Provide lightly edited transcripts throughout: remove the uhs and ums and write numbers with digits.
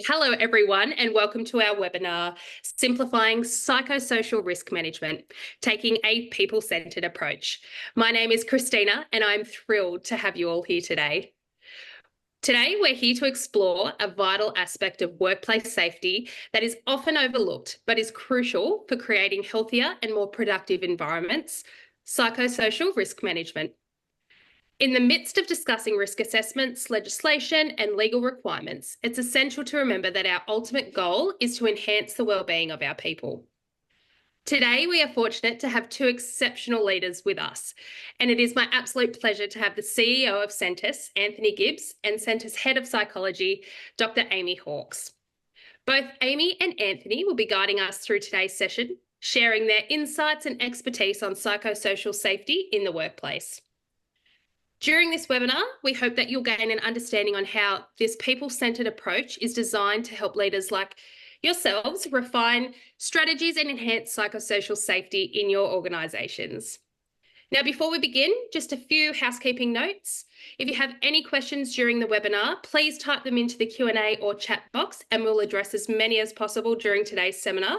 Hello, everyone, and welcome to our webinar, Simplifying Psychosocial Risk Management, Taking a People-Centred Approach. My name is Christina, and I'm thrilled to have you all here today. Today, we're here to explore a vital aspect of workplace safety that is often overlooked, but is crucial for creating healthier and more productive environments: psychosocial risk management. In the midst of discussing risk assessments, legislation, and legal requirements, it's essential to remember that our ultimate goal is to enhance the well-being of our people. Today, we are fortunate to have two exceptional leaders with us, and it is my absolute pleasure to have the CEO of Sentis, Anthony Gibbs, and Sentis Head of Psychology, Dr. Amy Hawkes. Both Amy and Anthony will be guiding us through today's session, sharing their insights and expertise on psychosocial safety in the workplace. During this webinar, we hope that you'll gain an understanding on how this people-centred approach is designed to help leaders like yourselves refine strategies and enhance psychosocial safety in your organisations. Now, before we begin, just a few housekeeping notes. If you have any questions during the webinar, please type them into the Q&A or chat box, and we'll address as many as possible during today's seminar.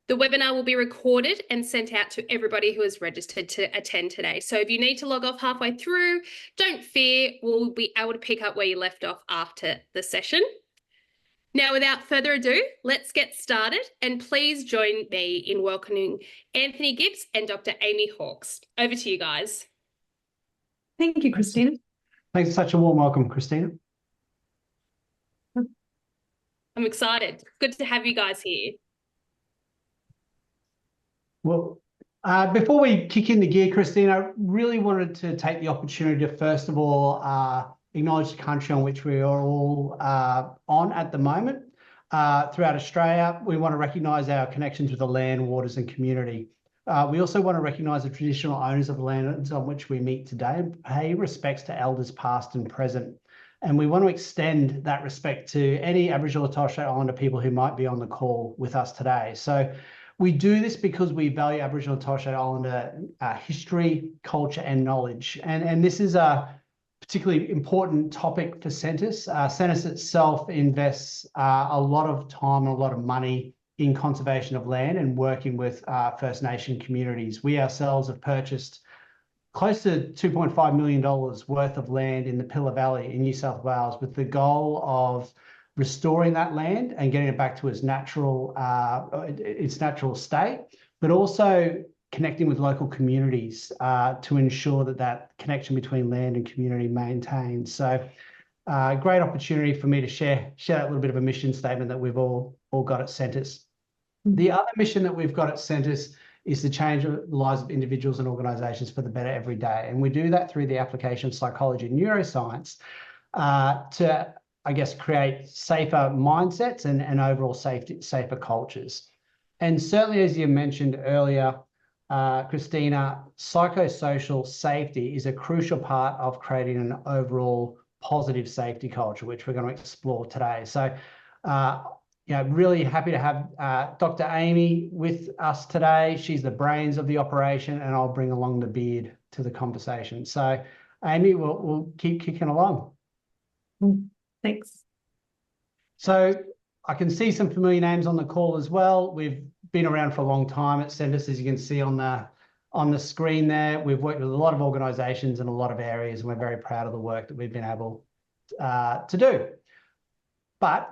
The webinar will be recorded and sent out to everybody who is registered to attend today. So if you need to log off halfway through, don't fear, we'll be able to pick up where you left off after the session. Now, without further ado, let's get started, and please join me in welcoming Anthony Gibbs and Dr. Amy Hawkes. Over to you guys. Thank you, Christina. Thanks for such a warm welcome, Christina. I'm excited. Good to have you guys here. Well, before we kick into gear, Christina, I really wanted to take the opportunity to, first of all, acknowledge the country on which we are all on at the moment. Throughout Australia, we want to recognise our connections with the land, waters and community. We also want to recognise the traditional owners of the lands on which we meet today and pay respects to elders past and present. And we want to extend that respect to any Aboriginal and Torres Strait Islander people who might be on the call with us today. So we do this because we value Aboriginal and Torres Strait Islander history, culture and knowledge. And this is a particularly important topic for Sentis. Sentis itself invests a lot of time and a lot of money in conservation of land and working with First Nation communities. We ourselves have purchased close to $2.5 million worth of land in the Pillar Valley in New South Wales with the goal of restoring that land and getting it back to its natural state, but also connecting with local communities to ensure that that connection between land and community maintains. So great opportunity for me to share that little bit of a mission statement that we've all got at Sentis. The other mission that we've got at Sentis is to change the lives of individuals and organisations for the better every day. And we do that through the application of psychology and neuroscience to, I guess, create safer mindsets and overall safer cultures. And certainly, as you mentioned earlier, Christina, psychosocial safety is a crucial part of creating an overall positive safety culture, which we're going to explore today. So, really happy to have Dr. Amy with us today. She's the brains of the operation, and I'll bring along the beard to the conversation. So, Amy, we'll keep kicking along. Thanks. So I can see some familiar names on the call as well. We've been around for a long time at Sentis, as you can see on the screen there. We've worked with a lot of organisations in a lot of areas, and we're very proud of the work that we've been able to do. But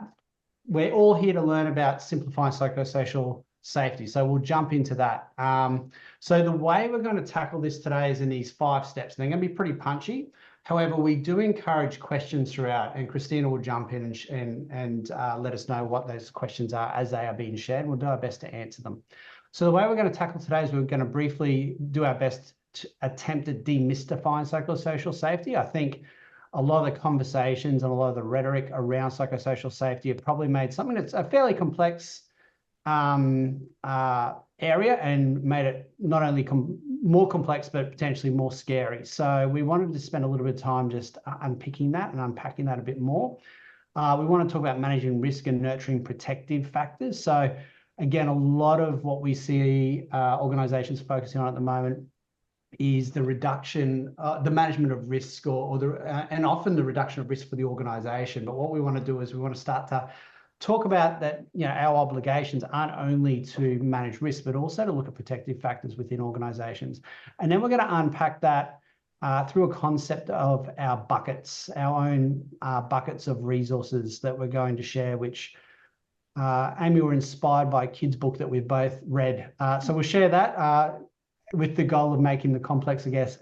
we're all here to learn about simplifying psychosocial safety. So we'll jump into that. So the way we're going to tackle this today is in these 5 steps. They're going to be pretty punchy. However, we do encourage questions throughout, and Christina will jump in and let us know what those questions are as they are being shared. We'll do our best to answer them. So the way we're going to tackle today is we're going to briefly do our best to attempt to demystify psychosocial safety. I think a lot of the conversations and a lot of the rhetoric around psychosocial safety have probably made something that's a fairly complex area and made it not only more complex, but potentially more scary. So we wanted to spend a little bit of time just unpicking that and unpacking that a bit more. We want to talk about managing risk and nurturing protective factors. So again, a lot of what we see organizations focusing on at the moment is the reduction, the management of risk, and often the reduction of risk for the organisation. But what we want to do is we want to start to talk about that, our obligations aren't only to manage risk, but also to look at protective factors within organisations. And then we're going to unpack that through a concept of our buckets, our own buckets of resources that we're going to share, which Amy were inspired by a kid's book that we've both read. So we'll share that with the goal of making the complex, I guess,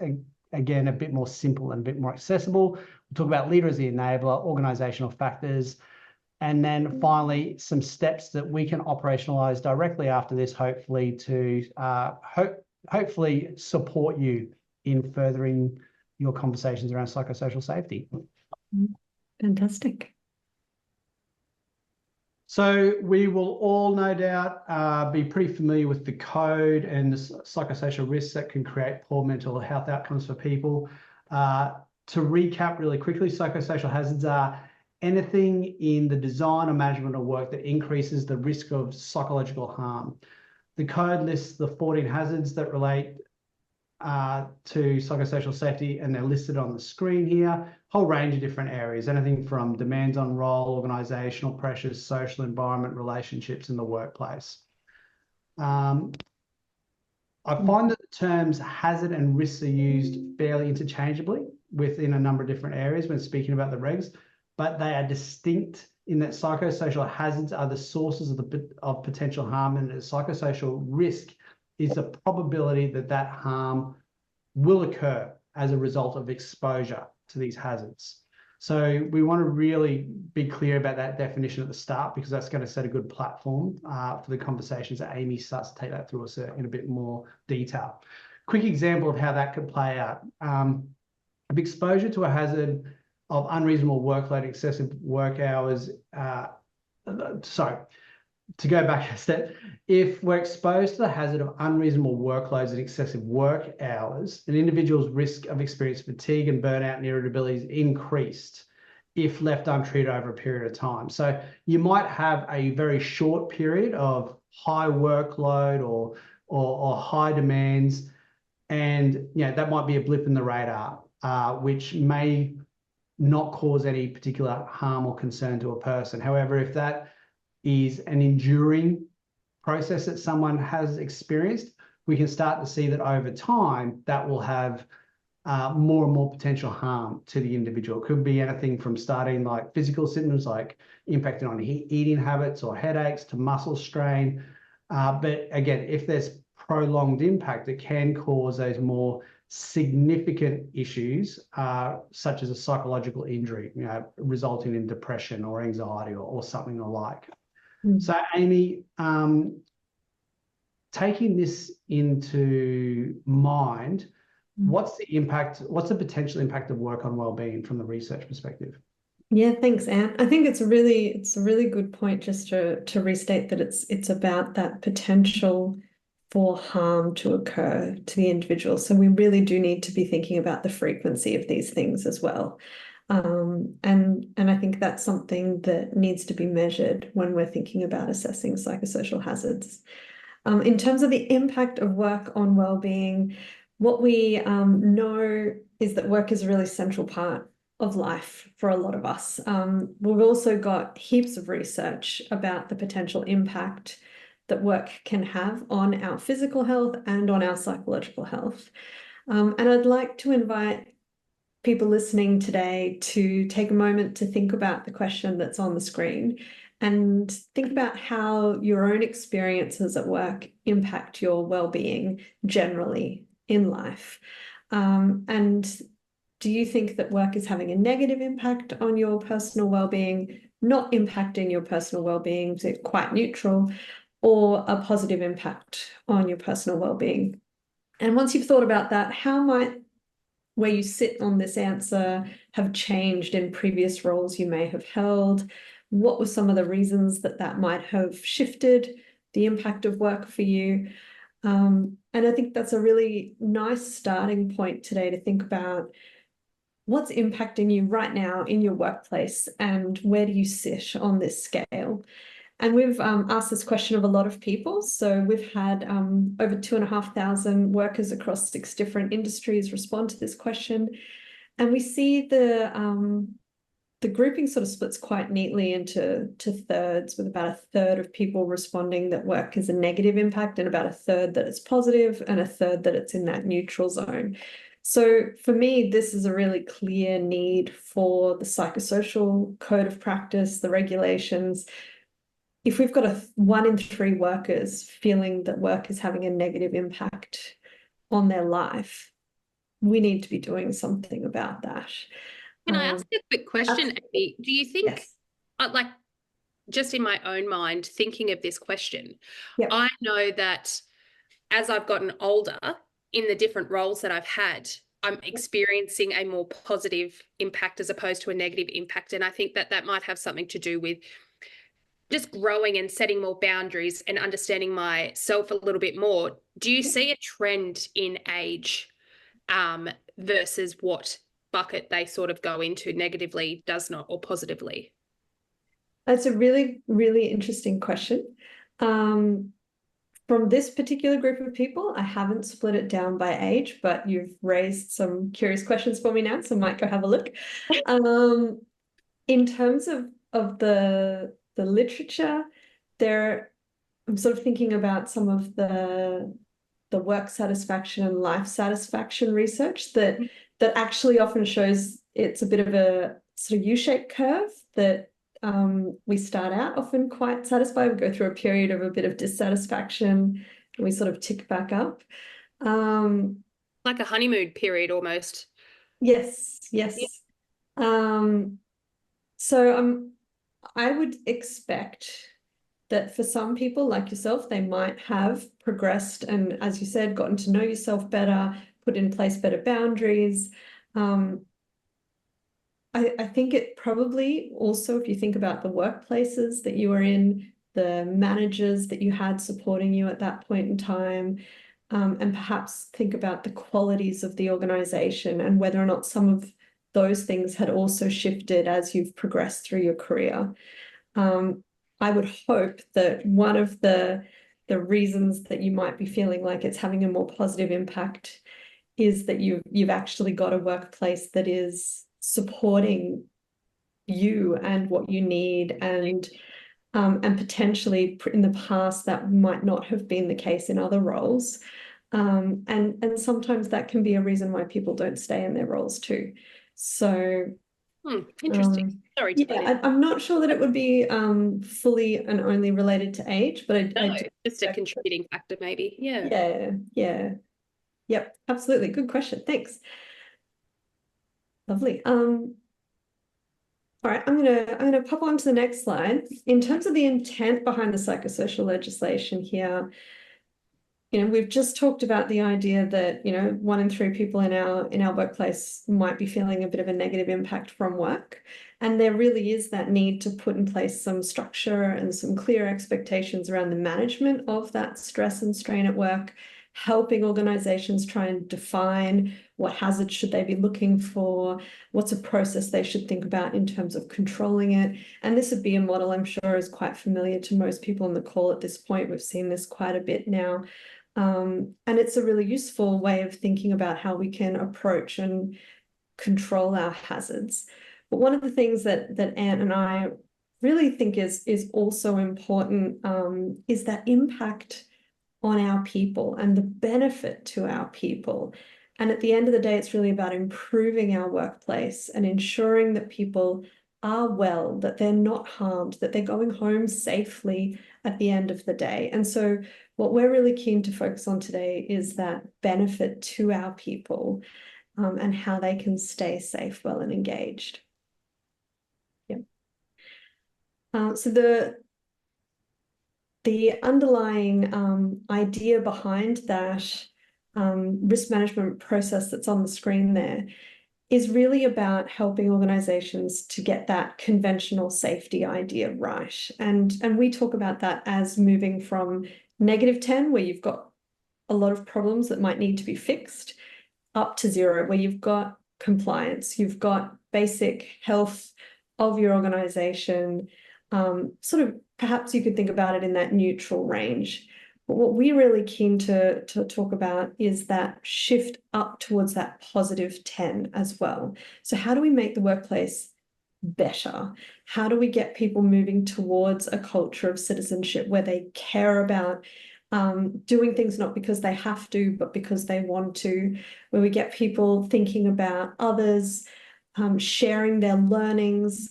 again, a bit more simple and a bit more accessible. We'll talk about leader as the enabler, organisational factors, and then finally some steps that we can operationalise directly after this, hopefully to hopefully support you in furthering your conversations around psychosocial safety. Fantastic. So we will all no doubt be pretty familiar with the code and the psychosocial risks that can create poor mental health outcomes for people. To recap really quickly, psychosocial hazards are anything in the design or management of work that increases the risk of psychological harm. The code lists the 14 hazards that relate to psychosocial safety, and they're listed on the screen here. Whole range of different areas, anything from demands on role, organisational pressures, social environment, relationships in the workplace. I find that the terms hazard and risks are used fairly interchangeably within a number of different areas when speaking about the regs, but they are distinct in that psychosocial hazards are the sources of potential harm, and that psychosocial risk is the probability that that harm will occur as a result of exposure to these hazards. So we want to really be clear about that definition at the start, because that's going to set a good platform for the conversations that Amy starts to take that through us in a bit more detail. Quick example of how that could play out. Exposure to a hazard of unreasonable workload, excessive work hours, to go back a step, if we're exposed to the hazard of unreasonable workloads and excessive work hours, an individual's risk of experiencing fatigue and burnout and irritability is increased if left untreated over a period of time. So you might have a very short period of high workload or high demands, and that might be a blip in the radar, which may not cause any particular harm or concern to a person. However, if that is an enduring process that someone has experienced, we can start to see that over time that will have more and more potential harm to the individual. It could be anything from starting like physical symptoms like impacting on eating habits or headaches to muscle strain. But again, if there's prolonged impact, it can cause those more significant issues, such as a psychological injury, resulting in depression or anxiety or something alike. So, Amy, taking this into mind, what's the potential impact of work on wellbeing from the research perspective? Yeah, thanks, Ant. I think it's a really good point just to restate that it's about that potential for harm to occur to the individual. So we really do need to be thinking about the frequency of these things as well. And I think that's something that needs to be measured when we're thinking about assessing psychosocial hazards. In terms of the impact of work on well-being, what we know is that work is a really central part of life for a lot of us. We've also got heaps of research about the potential impact that work can have on our physical health and on our psychological health. And I'd like to invite people listening today to take a moment to think about the question that's on the screen and think about how your own experiences at work impact your well-being generally in life. And do you think that work is having a negative impact on your personal well-being, not impacting your personal well-being, so quite neutral, or a positive impact on your personal well-being? And once you've thought about that, how might where you sit on this answer have changed in previous roles you may have held? What were some of the reasons that might have shifted the impact of work for you? And I think that's a really nice starting point today to think about what's impacting you right now in your workplace and where do you sit on this scale? And we've asked this question of a lot of people. So we've had over 2,500 workers across 6 different industries respond to this question. And we see the grouping sort of splits quite neatly into thirds, with about a third of people responding that work is a negative impact, and about a third that it's positive, and a third that it's in that neutral zone. So for me, this is a really clear need for the psychosocial code of practice, the regulations. If we've got 1 in 3 workers feeling that work is having a negative impact on their life, we need to be doing something about that. Can I ask a quick question, Amy? Do you think, yes. like, just in my own mind, thinking of this question, Yep. I know that as I've gotten older, in the different roles that I've had, I'm experiencing a more positive impact as opposed to a negative impact. And I think that that might have something to do with just growing and setting more boundaries and understanding myself a little bit more. Do you see a trend in age versus what bucket they sort of go into, negatively, does not, or positively? That's a really, really interesting question. From this particular group of people, I haven't split it down by age, but you've raised some curious questions for me now, so I might go have a look. In terms of the literature, I'm sort of thinking about some of the work satisfaction and life satisfaction research that actually often shows it's a bit of a sort of U-shaped curve, that we start out often quite satisfied, we go through a period of a bit of dissatisfaction, and we sort of tick back up. Like a honeymoon period almost. Yes. Yeah. So I would expect that for some people like yourself, they might have progressed and, as you said, gotten to know yourself better, put in place better boundaries. I think it probably also, if you think about the workplaces that you were in, the managers that you had supporting you at that point in time, and perhaps think about the qualities of the organization and whether or not some of those things had also shifted as you've progressed through your career. I would hope that one of the reasons that you might be feeling like it's having a more positive impact is that you've actually got a workplace that is supporting you and what you need, and potentially in the past that might not have been the case in other roles, and sometimes that can be a reason why people don't stay in their roles too. So interesting. Sorry. Yeah, I'm not sure that it would be fully and only related to age, but I do just a contributing factor, maybe. Yeah. Yep, absolutely. Good question. Thanks. Lovely. All right, I'm gonna pop on to the next slide. In terms of the intent behind the psychosocial legislation here, we've just talked about the idea that 1 in 3 people in our workplace might be feeling a bit of a negative impact from work, and there really is that need to put in place some structure and some clear expectations around the management of that stress and strain at work, helping organizations try and define what hazards should they be looking for, what's a process they should think about in terms of controlling it. And this would be a model I'm sure is quite familiar to most people on the call at this point. We've seen this quite a bit now. And it's a really useful way of thinking about how we can approach and control our hazards. But one of the things that Ant and I really think is also important is that impact on our people and the benefit to our people. And at the end of the day, it's really about improving our workplace and ensuring that people are well, that they're not harmed, that they're going home safely at the end of the day. And so what we're really keen to focus on today is that benefit to our people, and how they can stay safe, well, and engaged. Yeah. So the underlying idea behind that risk management process that's on the screen there is really about helping organizations to get that conventional safety idea right. And we talk about that as moving from -10, where you've got a lot of problems that might need to be fixed, up to 0, where you've got compliance, you've got basic health of your organization, sort of perhaps you could think about it in that neutral range. But what we're really keen to talk about is that shift up towards that positive 10 as well. So how do we make the workplace better? How do we get people moving towards a culture of citizenship where they care about doing things not because they have to, but because they want to, where we get people thinking about others, sharing their learnings,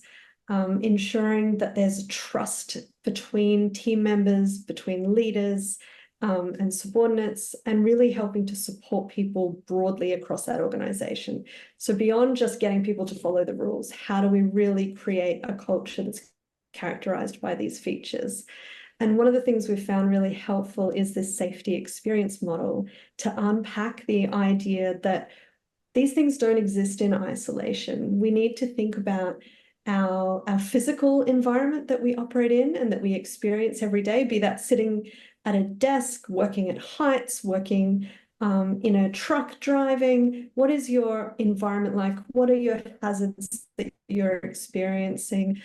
ensuring that there's trust between team members, between leaders, and subordinates, and really helping to support people broadly across that organization. So beyond just getting people to follow the rules, how do we really create a culture that's characterized by these features? And one of the things we've found really helpful is this safety experience model to unpack the idea that these things don't exist in isolation. We need to think about our physical environment that we operate in and that we experience every day, be that sitting at a desk, working at heights, working in a truck, driving. What is your environment like? What are your hazards that you're experiencing?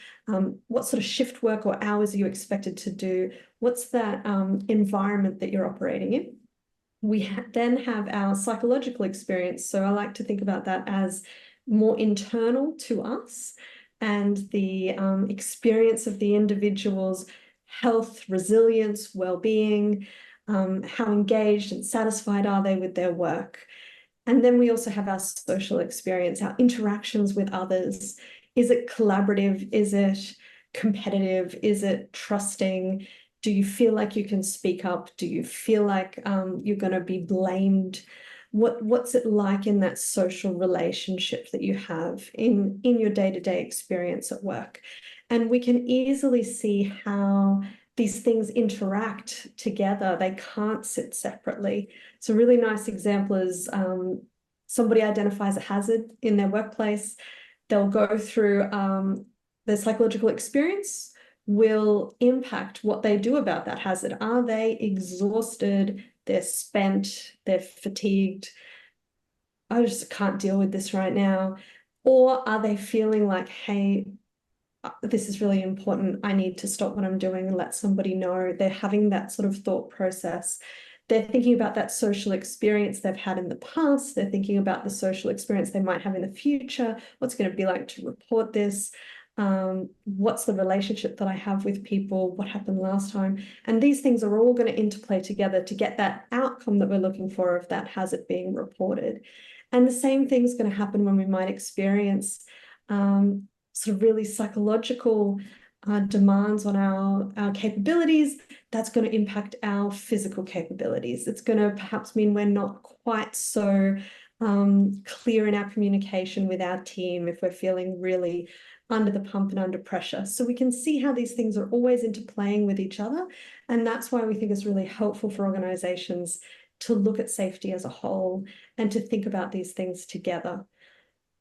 What sort of shift work or hours are you expected to do? What's that environment that you're operating in? We then have our psychological experience. So I like to think about that as more internal to us and the experience of the individual's health, resilience, well-being, how engaged and satisfied are they with their work. And then we also have our social experience, our interactions with others. Is it collaborative? Is it competitive? Is it trusting? Do you feel like you can speak up? Do you feel like you're going to be blamed? What's it like in that social relationship that you have in your day-to-day experience at work? And we can easily see how these things interact together. They can't sit separately. So a really nice example is somebody identifies a hazard in their workplace. They'll go through their psychological experience will impact what they do about that hazard. Are they exhausted? They're spent, they're fatigued. I just can't deal with this right now. Or are they feeling like, hey, this is really important. I need to stop what I'm doing and let somebody know. They're having that sort of thought process. They're thinking about that social experience they've had in the past. They're thinking about the social experience they might have in the future. What's going to be like to report this? What's the relationship that I have with people? What happened last time? And these things are all going to interplay together to get that outcome that we're looking for of that hazard being reported. And the same thing's going to happen when we might experience sort of really psychological demands on our capabilities. That's going to impact our physical capabilities. It's going to perhaps mean we're not quite so clear in our communication with our team if we're feeling really under the pump and under pressure. So we can see how these things are always interplaying with each other. And that's why we think it's really helpful for organizations to look at safety as a whole and to think about these things together.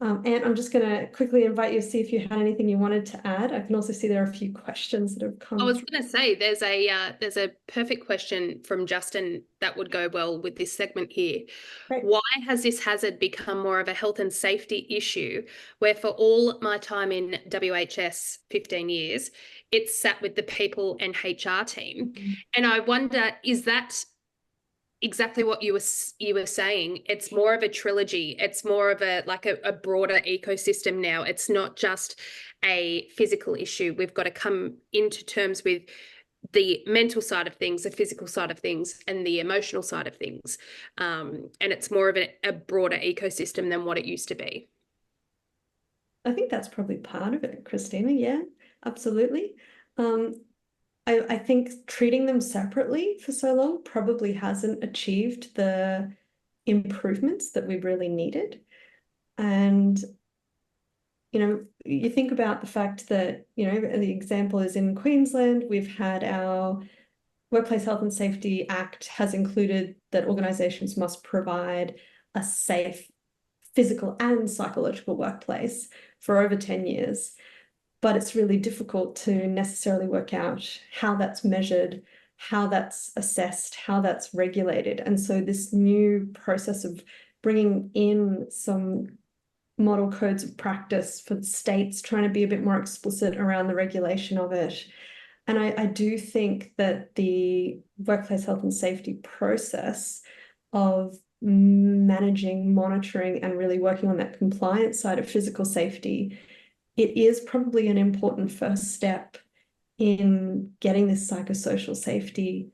And I'm just going to quickly invite you to see if you had anything you wanted to add. I can also see there are a few questions that have come. I was going to say there's a perfect question from Justin that would go well with this segment here. Great. Why has this hazard become more of a health and safety issue where for all my time in WHS 15 years, it's sat with the people and HR team? Mm-hmm. And I wonder, is that exactly what you were saying? It's more of a trilogy. It's more of a broader ecosystem now. It's not just a physical issue. We've got to come into terms with the mental side of things, the physical side of things, and the emotional side of things. And it's more of a broader ecosystem than what it used to be. I think that's probably part of it, Christina. Yeah, absolutely. I think treating them separately for so long probably hasn't achieved the improvements that we really needed. And, you think about the fact that, the example is in Queensland, we've had our Workplace Health and Safety Act has included that organisations must provide a safe physical and psychological workplace for over 10 years. But it's really difficult to necessarily work out how that's measured, how that's assessed, how that's regulated. And so this new process of bringing in some model codes of practice for the states, trying to be a bit more explicit around the regulation of it. And I do think that the workplace health and safety process of managing, monitoring, and really working on that compliance side of physical safety, it is probably an important first step in getting this psychosocial safety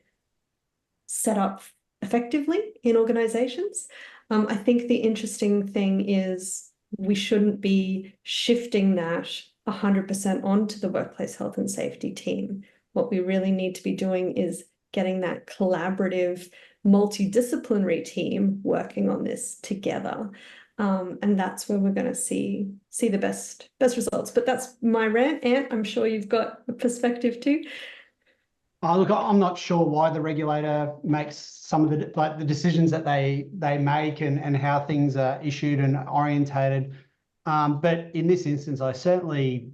set up effectively in organizations. I think the interesting thing is we shouldn't be shifting that 100% onto the workplace health and safety team. What we really need to be doing is getting that collaborative, multidisciplinary team working on this together. And that's where we're going to see the best results. But that's my rant, Ant. I'm sure you've got a perspective too. Look, I'm not sure why the regulator makes some of the decisions that they make and how things are issued and orientated. But in this instance, I certainly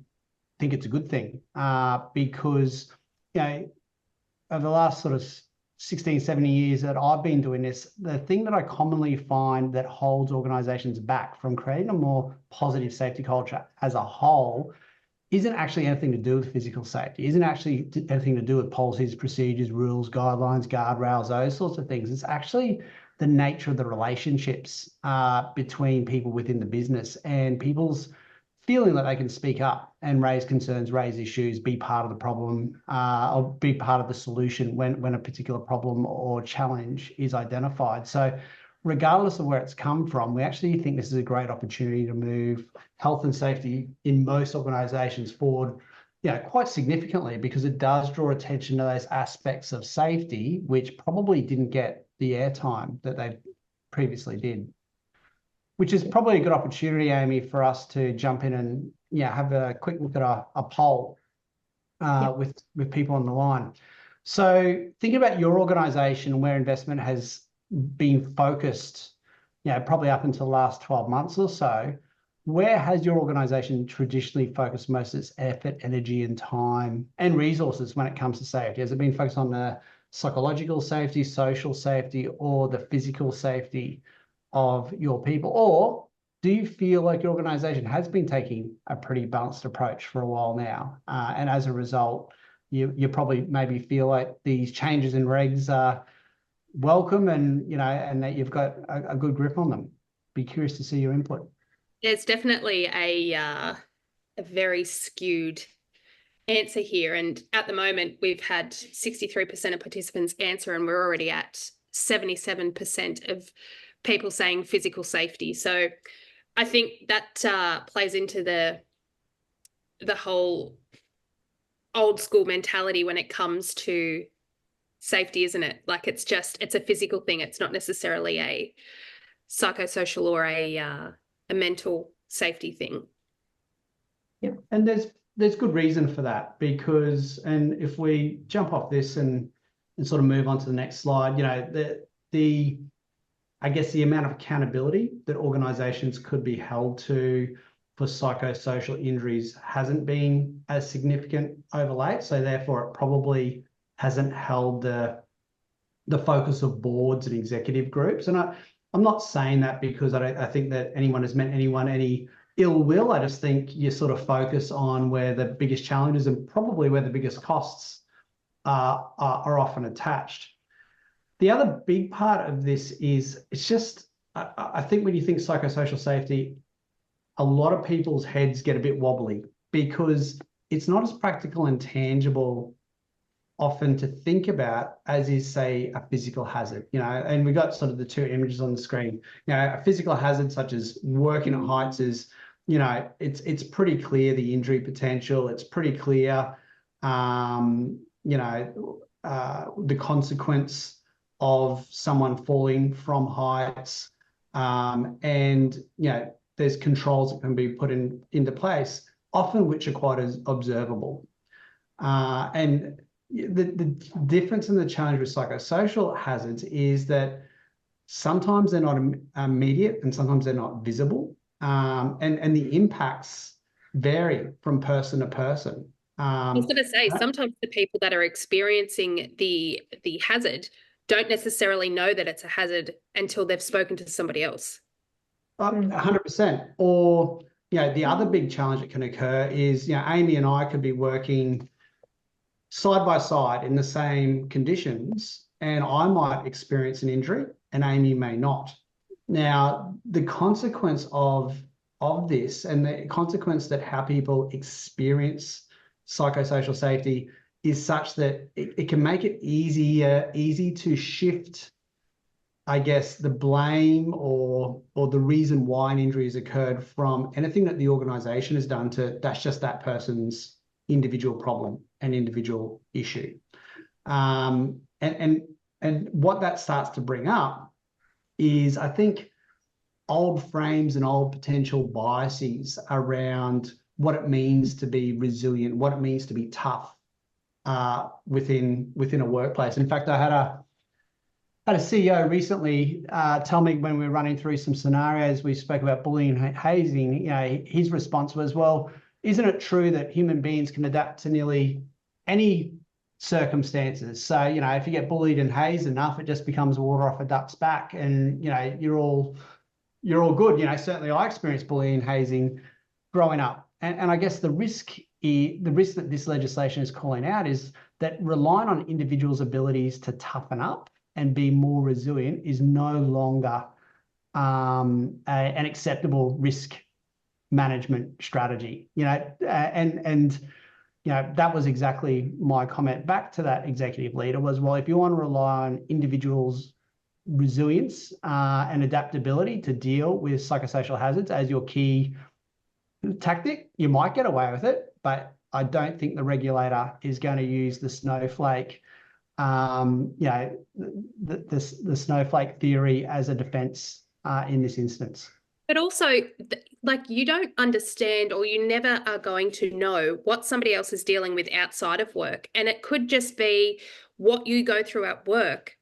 think it's a good thing because, over the last sort of 16, 70 years that I've been doing this, the thing that I commonly find that holds organizations back from creating a more positive safety culture as a whole isn't actually anything to do with physical safety, isn't actually anything to do with policies, procedures, rules, guidelines, guardrails, those sorts of things. It's actually the nature of the relationships between people within the business and people's feeling that they can speak up and raise concerns, raise issues, be part of the problem or be part of the solution when a particular problem or challenge is identified. So regardless of where it's come from, we actually think this is a great opportunity to move health and safety in most organizations forward, quite significantly, because it does draw attention to those aspects of safety which probably didn't get the airtime that they previously did. Which is probably a good opportunity, Amy, for us to jump in and have a quick look at a poll with people on the line. So think about your organization and where investment has been focused, probably up until the last 12 months or so. Where has your organization traditionally focused most of its effort, energy, and time and resources when it comes to safety? Has it been focused on the psychological safety, social safety, or the physical safety of your people? Or do you feel like your organization has been taking a pretty balanced approach for a while now? And as a result, you probably maybe feel like these changes in regs are welcome and, and that you've got a good grip on them. Be curious to see your input. There's definitely a very skewed answer here. And at the moment, we've had 63% of participants answer, and we're already at 77% of people saying physical safety. So I think that plays into the whole old school mentality when it comes to safety, isn't it? Like it's a physical thing. It's not necessarily a psychosocial or a mental safety thing. Yeah, and there's good reason for that, because, and if we jump off this and sort of move on to the next slide, I guess the amount of accountability that organizations could be held to for psychosocial injuries hasn't been as significant over late. So therefore it probably hasn't held the focus of boards and executive groups. And I'm not saying that because I think that anyone has meant anyone any ill will. I just think you sort of focus on where the biggest challenges and probably where the biggest costs are often attached. The other big part of this is it's just, I think when you think psychosocial safety, a lot of people's heads get a bit wobbly because it's not as practical and tangible often to think about as is, say, a physical hazard, and we got sort of the two images on the screen. A physical hazard such as working at heights is, it's pretty clear the injury potential. It's pretty clear, the consequence of someone falling from heights, and there's controls that can be put into place, often which are quite as observable. And the difference and the challenge with psychosocial hazards is that sometimes they're not immediate and sometimes they're not visible, and the impacts vary from person to person. I was going to say, sometimes the people that are experiencing the hazard don't necessarily know that it's a hazard until they've spoken to somebody else. 100%. Or, the other big challenge that can occur is, Amy and I could be working side by side in the same conditions, and I might experience an injury and Amy may not. Now, the consequence of this, and the consequence that how people experience psychosocial safety, is such that it can make it easy to shift, I guess, the blame or the reason why an injury has occurred from anything that the organisation has done to that's just that person's individual problem and individual issue. And what that starts to bring up is, I think, old frames and old potential biases around what it means to be resilient, what it means to be tough within a workplace. In fact, I had a CEO recently tell me, when we were running through some scenarios, we spoke about bullying and hazing. His response was, well, isn't it true that human beings can adapt to nearly any circumstances? So, if you get bullied and hazed enough, it just becomes water off a duck's back, and you're all good. Certainly I experienced bullying and hazing growing up, and I guess the risk that this legislation is calling out is that relying on individuals' abilities to toughen up and be more resilient is no longer an acceptable risk management strategy. That was exactly my comment back to that executive leader was, well, if you want to rely on individuals' resilience and adaptability to deal with psychosocial hazards as your key tactic, you might get away with it, but I don't think the regulator is going to use the snowflake, the snowflake theory as a defense in this instance. But also, you don't understand, or you never are going to know what somebody else is dealing with outside of work. And it could just be what you go through at work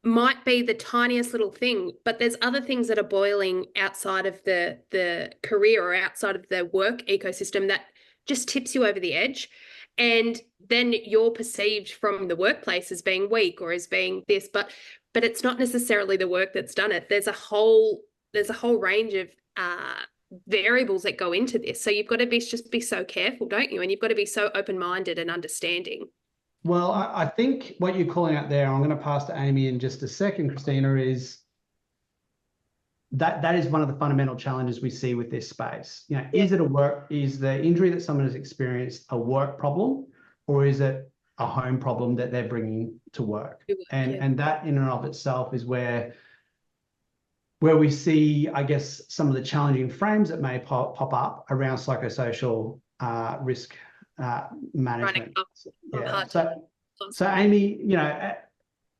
might be the tiniest little thing, but there's other things that are boiling outside of the career or outside of the work ecosystem that just tips you over the edge. And then you're perceived from the workplace as being weak or as being this, but it's not necessarily the work that's done it. There's a whole range of variables that go into this. So you've got to be so careful, don't you? And you've got to be so open-minded and understanding. Well, I think what you're calling out there, I'm going to pass to Amy in just a second, Christina, is that is one of the fundamental challenges we see with this space. Is the injury that someone has experienced a work problem, or is it a home problem that they're bringing to work? And that in and of itself is where we see, I guess, some of the challenging frames that may pop up around psychosocial risk management. So Amy,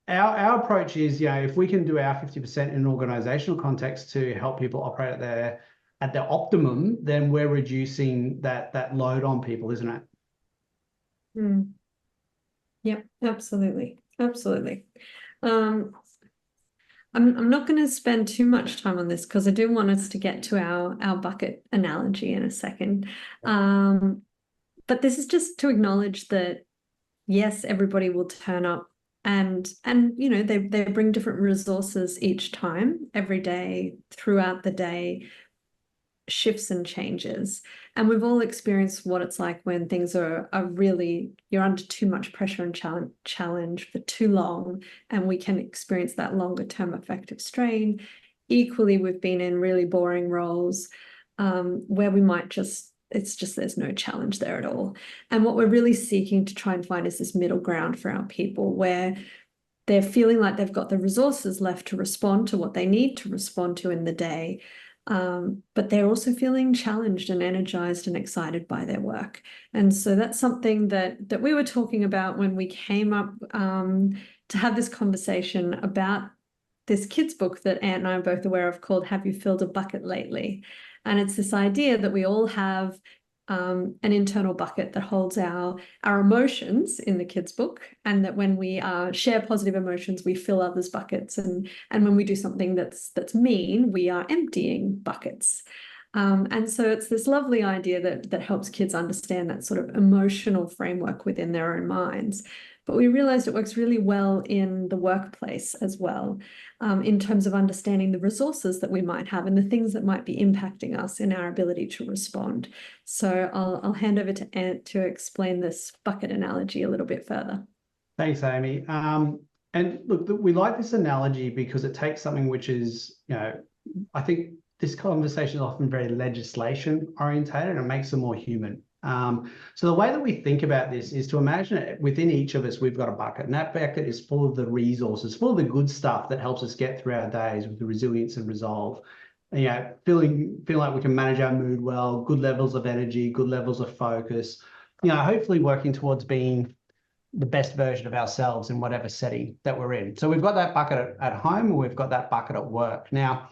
our approach is, if we can do our 50% in an organizational context to help people operate at their optimum, then we're reducing that load on people, isn't it? Yep, absolutely. I'm not going to spend too much time on this because I do want us to get to our bucket analogy in a second. But this is just to acknowledge that, yes, everybody will turn up and they bring different resources each time, every day, throughout the day, shifts and changes. And we've all experienced what it's like when things are really, you're under too much pressure and challenge for too long, and we can experience that longer term affective strain. Equally, we've been in really boring roles where we might there's no challenge there at all. And what we're really seeking to try and find is this middle ground for our people, where they're feeling like they've got the resources left to respond to what they need to respond to in the day. But they're also feeling challenged and energized and excited by their work. And so that's something that we were talking about when we came up to have this conversation about this kids' book that Ant and I are both aware of, called Have You Filled a Bucket Lately? And it's this idea that we all have an internal bucket that holds our emotions in the kids' book, and that when we share positive emotions, we fill others' buckets, and when we do something that's mean, we are emptying buckets. And so it's this lovely idea that helps kids understand that sort of emotional framework within their own minds. but we realized it works really well in the workplace as well, in terms of understanding the resources that we might have and the things that might be impacting us in our ability to respond. So I'll hand over to Ant to explain this bucket analogy a little bit further. Thanks, Amy. And look, we like this analogy because it takes something which is, I think this conversation is often very legislation orientated and makes them more human. So the way that we think about this is to imagine it within each of us, we've got a bucket, and that bucket is full of the resources, full of the good stuff that helps us get through our days with the resilience and resolve. And, feeling like we can manage our mood well, good levels of energy, good levels of focus, hopefully working towards being the best version of ourselves in whatever setting that we're in. So we've got that bucket at home, and we've got that bucket at work. Now,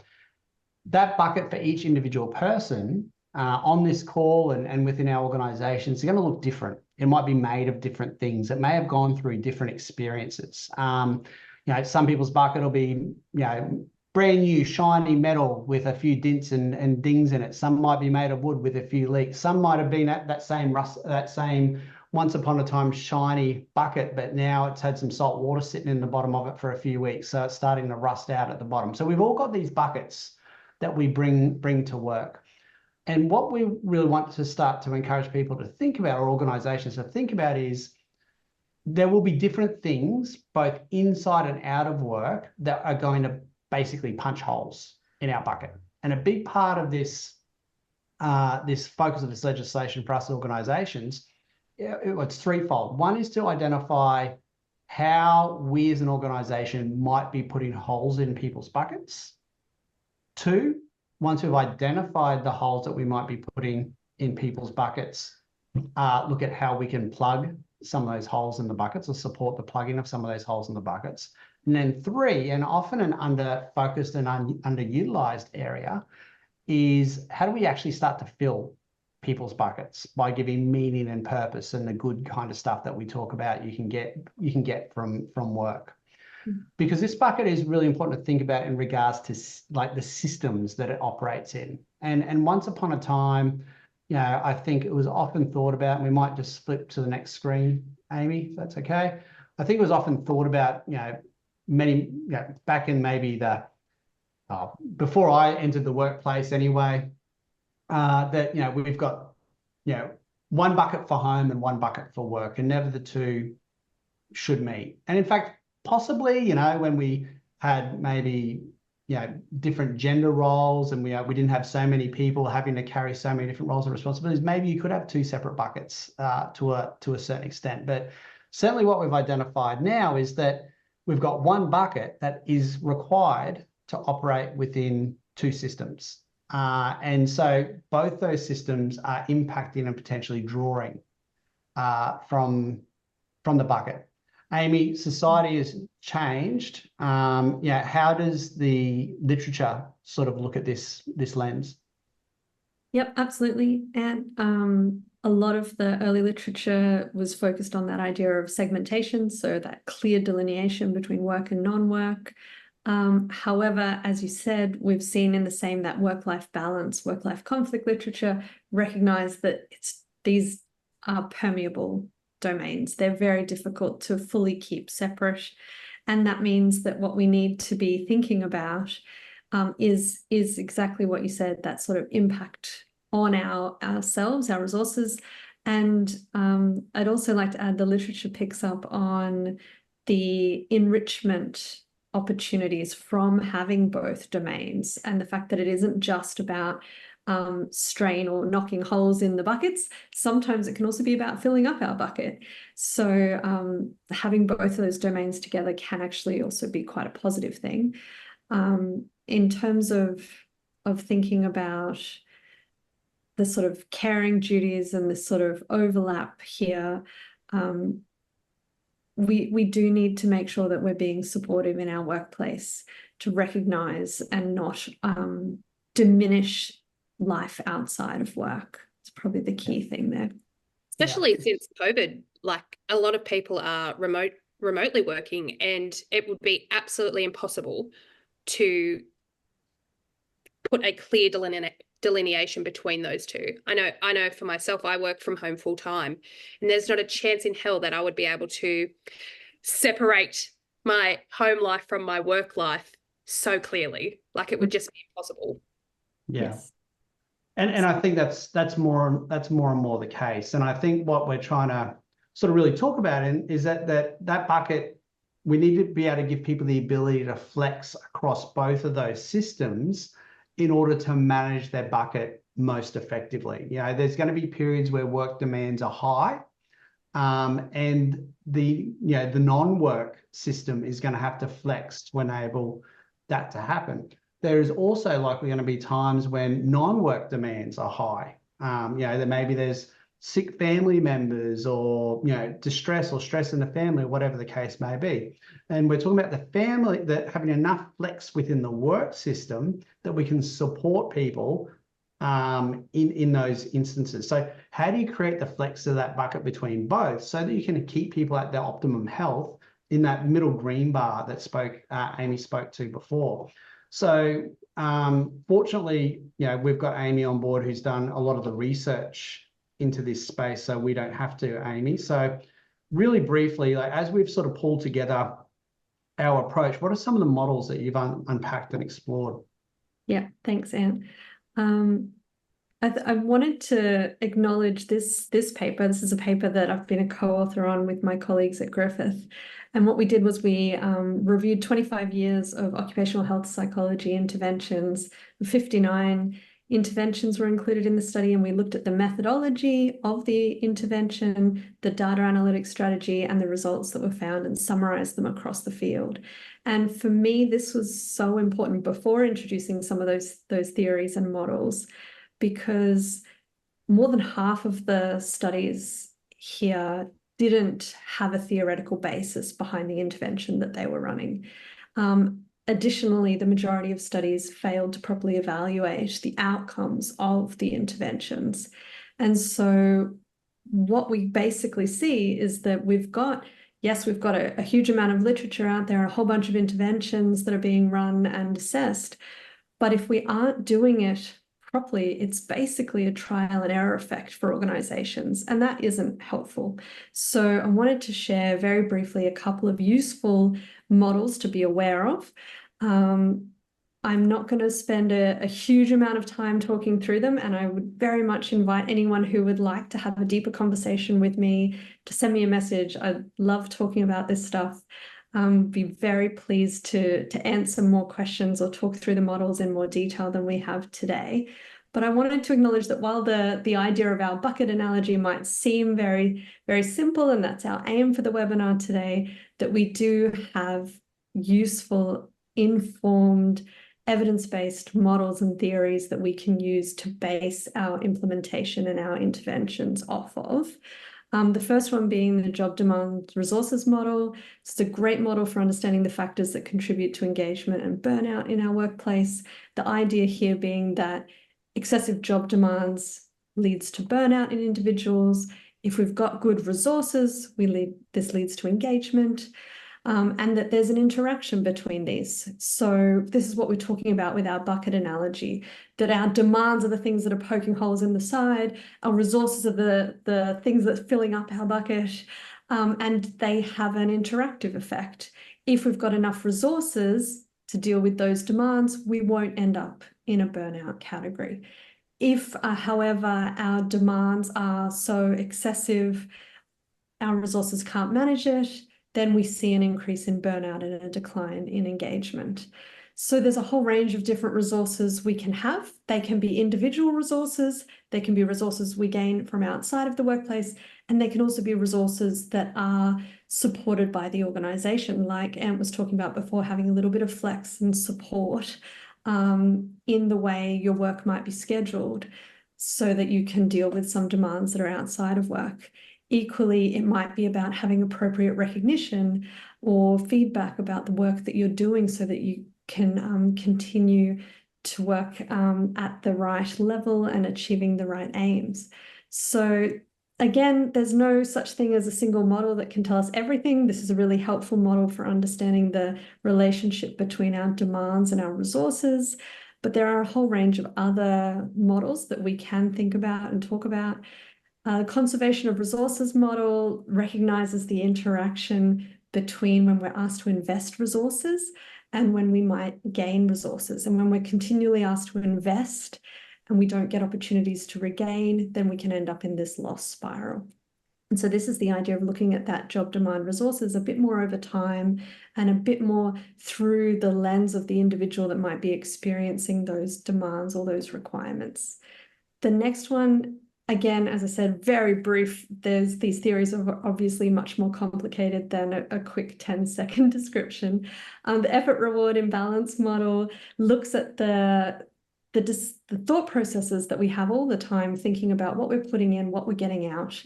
that bucket for each individual person on this call and within our organizations is going to look different. It might be made of different things. It may have gone through different experiences. Some people's bucket will be, brand new shiny metal with a few dents and dings in it. Some might be made of wood with a few leaks. Some might have been at that same once upon a time shiny bucket, but now it's had some salt water sitting in the bottom of it for a few weeks, so it's starting to rust out at the bottom. So we've all got these buckets that we bring to work. And what we really want to start to encourage people to think about, or organizations to think about, is there will be different things both inside and out of work that are going to basically punch holes in our bucket. And a big part of this focus of this legislation for us organizations, it's threefold. One is to identify how we as an organization might be putting holes in people's buckets. Two, once we've identified the holes that we might be putting in people's buckets, look at how we can plug some of those holes in the buckets or support the plugging of some of those holes in the buckets. And then three, and often an under-focused and underutilized area, is how do we actually start to fill people's buckets by giving meaning and purpose and the good kind of stuff that we talk about you can get from work. Because this bucket is really important to think about in regards to like the systems that it operates in. And once upon a time, I think it was often thought about, and we might just flip to the next screen, Amy, if that's okay. I think it was often thought about, back in maybe before I entered the workplace anyway, that, we've got, one bucket for home and one bucket for work, and never the two should meet. And in fact, possibly, when we had maybe, different gender roles and we didn't have so many people having to carry so many different roles and responsibilities, maybe you could have two separate buckets to a certain extent. But certainly what we've identified now is that we've got one bucket that is required to operate within two systems. And so both those systems are impacting and potentially drawing from the bucket. Amy, society has changed. How does the literature sort of look at this lens? Yep, absolutely. And a lot of the early literature was focused on that idea of segmentation, so that clear delineation between work and non-work. However, as you said, we've seen in the same that work-life balance, work-life conflict literature recognize that these are permeable domains. They're very difficult to fully keep separate. And that means that what we need to be thinking about is exactly what you said, that sort of impact on ourselves, our resources. And I'd also like to add the literature picks up on the enrichment opportunities from having both domains, and the fact that it isn't just about strain or knocking holes in the buckets. Sometimes it can also be about filling up our bucket. So having both of those domains together can actually also be quite a positive thing. In terms of thinking about the sort of caring duties and this sort of overlap here, we do need to make sure that we're being supportive in our workplace to recognize and not diminish life outside of work. It's probably the key thing there. Especially since COVID, like a lot of people are remotely working, and it would be absolutely impossible to put a clear delineation between those two. I know for myself, I work from home full time, and there's not a chance in hell that I would be able to separate my home life from my work life so clearly. Like, it would just be impossible. Yeah. Yes. And I think that's more and more the case. And I think what we're trying to sort of really talk about is that bucket, we need to be able to give people the ability to flex across both of those systems in order to manage their bucket most effectively. You know, there's going to be periods where work demands are high, and the non-work system is going to have to flex to enable that to happen. There is also likely going to be times when non-work demands are high. There's sick family members, or distress or stress in the family, or whatever the case may be. And we're talking about the family, that having enough flex within the work system that we can support people in those instances. So how do you create the flex of that bucket between both so that you can keep people at their optimum health in that middle green bar that Amy spoke to before? So fortunately, we've got Amy on board, who's done a lot of the research into this space, so we don't have to, Amy. So really briefly, like, as we've sort of pulled together our approach, what are some of the models that you've unpacked and explored? Yeah, thanks, Anne. I wanted to acknowledge this paper. This is a paper that I've been a co-author on with my colleagues at Griffith. And what we did was we reviewed 25 years of occupational health psychology interventions. 59 interventions were included in the study, and we looked at the methodology of the intervention, the data analytics strategy, and the results that were found, and summarized them across the field. And for me, this was so important before introducing some of those theories and models, because more than half of the studies here didn't have a theoretical basis behind the intervention that they were running. Additionally, the majority of studies failed to properly evaluate the outcomes of the interventions. And so what we basically see is that we've got a huge amount of literature out there, a whole bunch of interventions that are being run and assessed. But if we aren't doing it properly, it's basically a trial and error effect for organizations, and that isn't helpful. So I wanted to share very briefly a couple of useful models to be aware of. I'm not going to spend a huge amount of time talking through them, and I would very much invite anyone who would like to have a deeper conversation with me to send me a message. I love talking about this stuff. Be very pleased to answer more questions or talk through the models in more detail than we have today. But I wanted to acknowledge that while the idea of our bucket analogy might seem very, very simple, and that's our aim for the webinar today, that we do have useful, informed, evidence-based models and theories that we can use to base our implementation and our interventions off of. The first one being the job demand resources model. It's a great model for understanding the factors that contribute to engagement and burnout in our workplace. The idea here being that excessive job demands leads to burnout in individuals. If we've got good resources, this leads to engagement, and that there's an interaction between these. So this is what we're talking about with our bucket analogy, that our demands are the things that are poking holes in the side, our resources are the things that's filling up our bucket, and they have an interactive effect. If we've got enough resources to deal with those demands, we won't end up in a burnout category. If, however, our demands are so excessive, our resources can't manage it, then we see an increase in burnout and a decline in engagement. So there's a whole range of different resources we can have. They can be individual resources, they can be resources we gain from outside of the workplace, and they can also be resources that are supported by the organization, like Ant was talking about before, having a little bit of flex and support in the way your work might be scheduled so that you can deal with some demands that are outside of work. Equally, it might be about having appropriate recognition or feedback about the work that you're doing so that you can continue to work at the right level and achieving the right aims. So again, there's no such thing as a single model that can tell us everything. This is a really helpful model for understanding the relationship between our demands and our resources. but there are a whole range of other models that we can think about and talk about. Conservation of resources model recognizes the interaction between when we're asked to invest resources and when we might gain resources. And when we're continually asked to invest and we don't get opportunities to regain, then we can end up in this loss spiral. And so this is the idea of looking at that job demand resources a bit more over time and a bit more through the lens of the individual that might be experiencing those demands or those requirements. The next one, again, as I said, very brief. These theories are obviously much more complicated than a quick 10-second description. The effort reward imbalance model looks at the thought processes that we have all the time, thinking about what we're putting in, what we're getting out.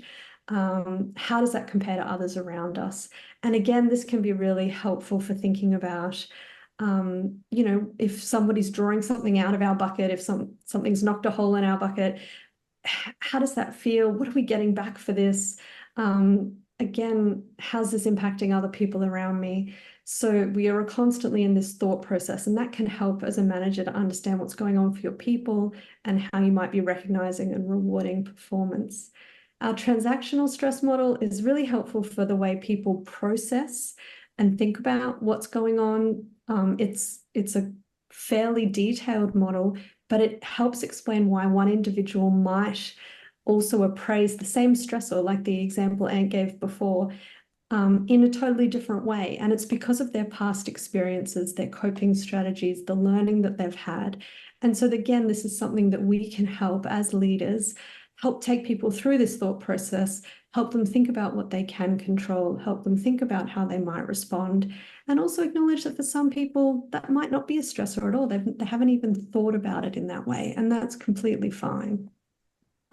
How does that compare to others around us? And again, this can be really helpful for thinking about, if somebody's drawing something out of our bucket, if something's knocked a hole in our bucket, how does that feel? What are we getting back for this? Again, how's this impacting other people around me? So we are constantly in this thought process, and that can help as a manager to understand what's going on for your people and how you might be recognizing and rewarding performance. Our transactional stress model is really helpful for the way people process and think about what's going on. It's a fairly detailed model, but it helps explain why one individual might also appraise the same stressor, like the example Ant gave before, in a totally different way. And it's because of their past experiences, their coping strategies, the learning that they've had. And so again, this is something that we can help as leaders, help take people through this thought process, help them think about what they can control, help them think about how they might respond, and also acknowledge that for some people, that might not be a stressor at all. They haven't even thought about it in that way, and that's completely fine.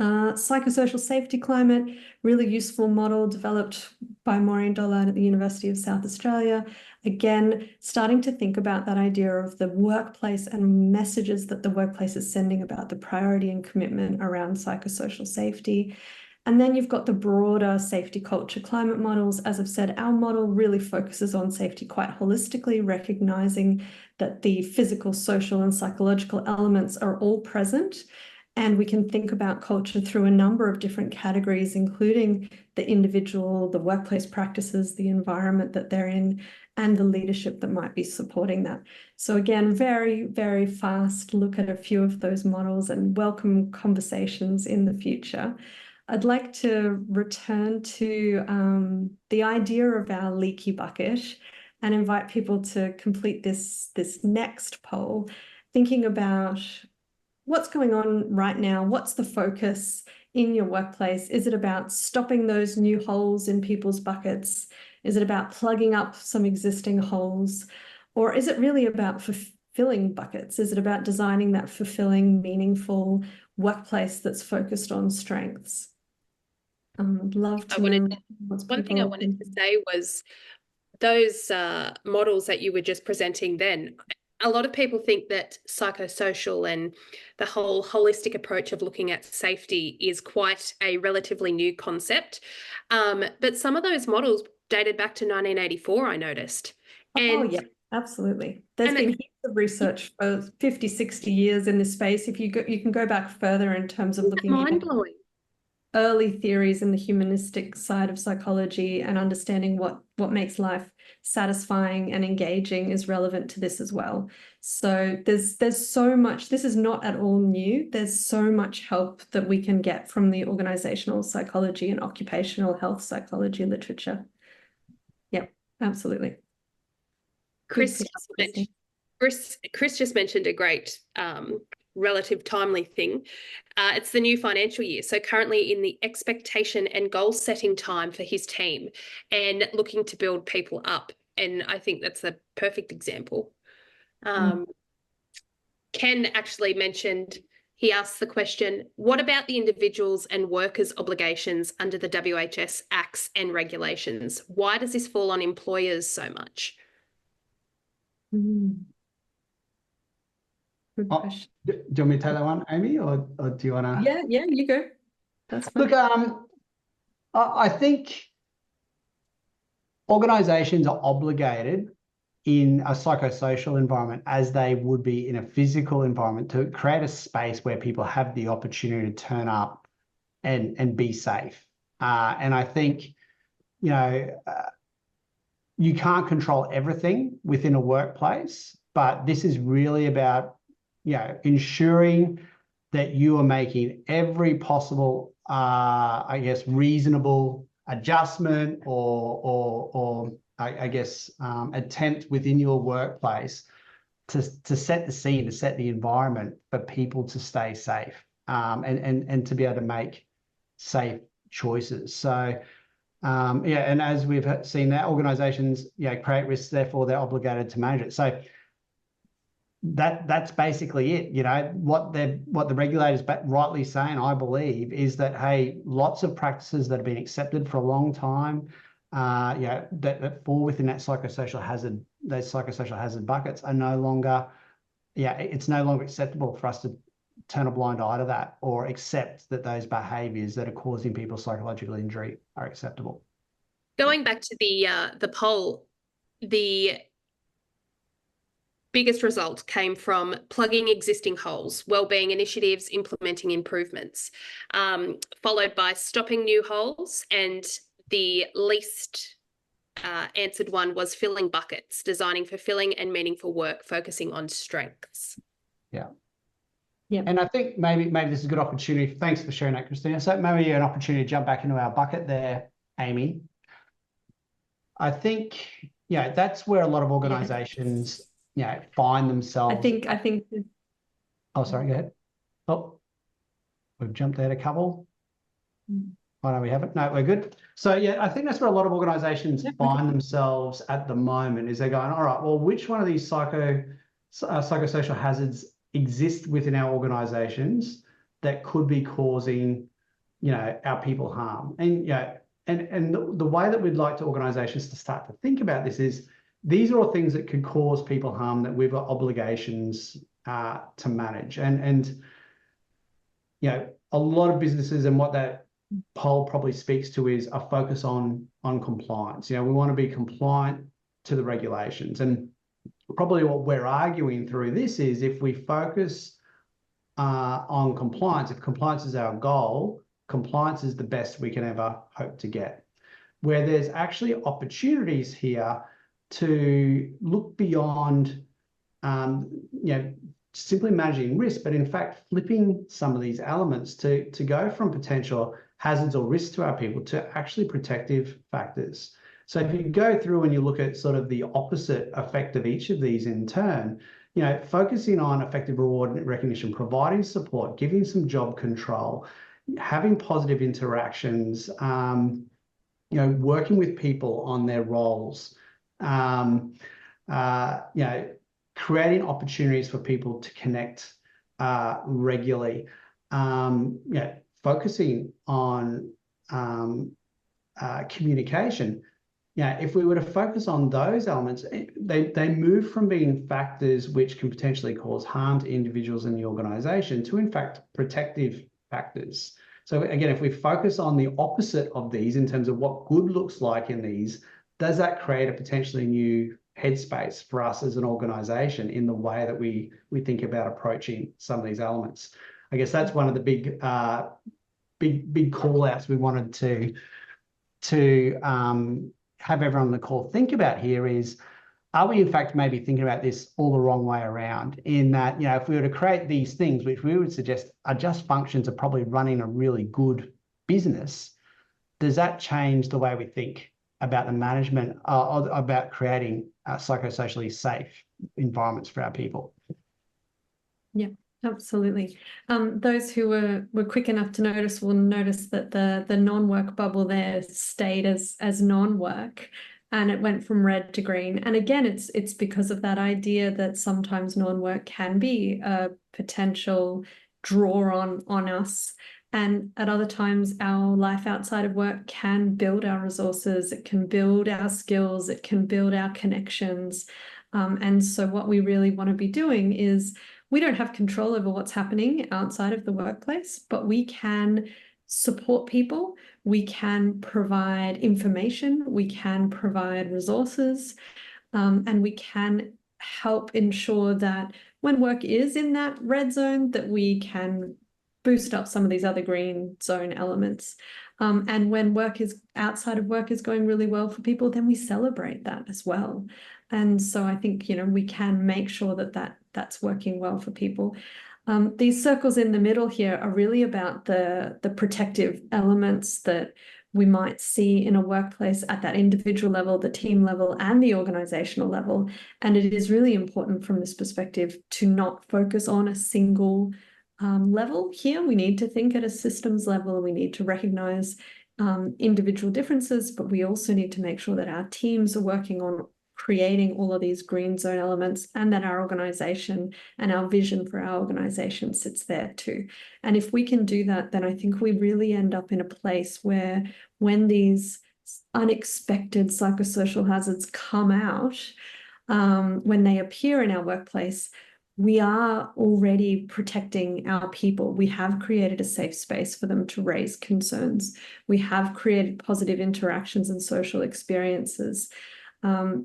Psychosocial safety climate, really useful model developed by Maureen Dollard at the University of South Australia. Again, starting to think about that idea of the workplace and messages that the workplace is sending about the priority and commitment around psychosocial safety. And then you've got the broader safety culture climate models. As I've said, our model really focuses on safety quite holistically, recognizing that the physical, social, and psychological elements are all present. And we can think about culture through a number of different categories, including the individual, the workplace practices, the environment that they're in, and the leadership that might be supporting that. So again, very, very fast look at a few of those models and welcome conversations in the future. I'd like to return to the idea of our leaky bucket and invite people to complete this next poll, thinking about what's going on right now? What's the focus in your workplace? Is it about stopping those new holes in people's buckets? Is it about plugging up some existing holes? Or is it really about fulfilling buckets? Is it about designing that fulfilling, meaningful workplace that's focused on strengths? I'd love to know what's one thing I wanted to say was those models that you were just presenting then. A lot of people think that psychosocial and the whole holistic approach of looking at safety is quite a relatively new concept. But some of those models dated back to 1984, I noticed. And yeah, absolutely. There's been heaps of research for 50, 60 years in this space. If you can go back further in terms of looking at early theories in the humanistic side of psychology and understanding what makes life satisfying and engaging is relevant to this as well. So there's so much. This is not at all new. There's so much help that we can get from the organizational psychology and occupational health psychology literature. Yep, absolutely. Chris just mentioned a great relative timely thing. It's the new financial year. So currently in the expectation and goal setting time for his team and looking to build people up. And I think that's a perfect example. Ken actually mentioned, he asked the question, what about the individuals and workers' obligations under the WHS acts and regulations? Why does this fall on employers so much? Good question. Do you want me to take that one, Amy, or do you want to? Yeah, you go. That's fine. Look, I think organisations are obligated in a psychosocial environment as they would be in a physical environment, to create a space where people have the opportunity to turn up and be safe. And I think, you know, you can't control everything within a workplace, but this is really about, you know, ensuring that you are making every possible, I guess, reasonable adjustment or I guess, attempt within your workplace to set the scene, to set the environment for people to stay safe, and to be able to make safe choices. So, yeah, and as we've seen, that organisations, you know, create risks, therefore they're obligated to manage it. So that's basically it. You know, what the regulators rightly saying, I believe, is that, hey, lots of practices that have been accepted for a long time, yeah, that fall within that psychosocial hazard, those psychosocial hazard buckets are no longer, yeah, it's no longer acceptable for us to turn a blind eye to that or accept that those behaviours that are causing people psychological injury are acceptable. Going back to the poll, the biggest result came from plugging existing holes, wellbeing initiatives, implementing improvements, followed by stopping new holes, and the least answered one was filling buckets, designing fulfilling and meaningful work, focusing on strengths. Yeah. Yeah. And I think maybe this is a good opportunity. Thanks for sharing that, Christina. So maybe an opportunity to jump back into our bucket there, Amy. I think, yeah, that's where a lot of organisations, you know, find themselves. I think. Oh, sorry, go ahead. Oh, we've jumped out a couple. Oh, no, we haven't. No, we're good. So, yeah, I think that's where a lot of organisations find themselves at the moment, is they're going, all right, well, which one of these psychosocial hazards exist within our organisations that could be causing, you know, our people harm? And, you know, and the way that we'd like to organisations to start to think about this is, these are all things that could cause people harm that we've got obligations to manage. And you know, a lot of businesses, and what that poll probably speaks to, is a focus on compliance. You know, we want to be compliant to the regulations. And probably what we're arguing through this is, if we focus on compliance, if compliance is our goal, compliance is the best we can ever hope to get. Where there's actually opportunities here to look beyond, you know, simply managing risk, but in fact flipping some of these elements to go from potential hazards or risks to our people to actually protective factors. So if you go through and you look at sort of the opposite effect of each of these in turn, you know, focusing on effective reward and recognition, providing support, giving some job control, having positive interactions, you know, working with people on their roles, you know, creating opportunities for people to connect regularly, you know, focusing on communication. Yeah, if we were to focus on those elements, they move from being factors which can potentially cause harm to individuals in the organisation to, in fact, protective factors. So again, if we focus on the opposite of these in terms of what good looks like in these, does that create a potentially new headspace for us as an organisation in the way that we think about approaching some of these elements? I guess that's one of the big call outs we wanted to have everyone on the call think about here is, are we in fact maybe thinking about this all the wrong way around, in that, you know, if we were to create these things, which we would suggest are just functions of probably running a really good business, does that change the way we think about the management, about creating psychosocially safe environments for our people? Yeah, absolutely. Those who were quick enough to notice will notice that the non-work bubble there stayed as non-work, and it went from red to green. And again, it's because of that idea that sometimes non-work can be a potential draw on us. And at other times, our life outside of work can build our resources, it can build our skills, it can build our connections. And so what we really want to be doing is, we don't have control over what's happening outside of the workplace, but we can support people, we can provide information, we can provide resources, and we can help ensure that when work is in that red zone, that we can boost up some of these other green zone elements. And when work is outside of work is going really well for people, then we celebrate that as well. And so I think, we can make sure that that's working well for people. These circles in the middle here are really about the protective elements that we might see in a workplace at that individual level, the team level, and the organizational level. And it is really important from this perspective to not focus on a single level here. We need to think at a systems level. We need to recognize individual differences, but we also need to make sure that our teams are working on creating all of these green zone elements, and that our organization and our vision for our organization sits there too. And if we can do that, then I think we really end up in a place where when these unexpected psychosocial hazards come out, when they appear in our workplace, we are already protecting our people. We have created a safe space for them to raise concerns. We have created positive interactions and social experiences.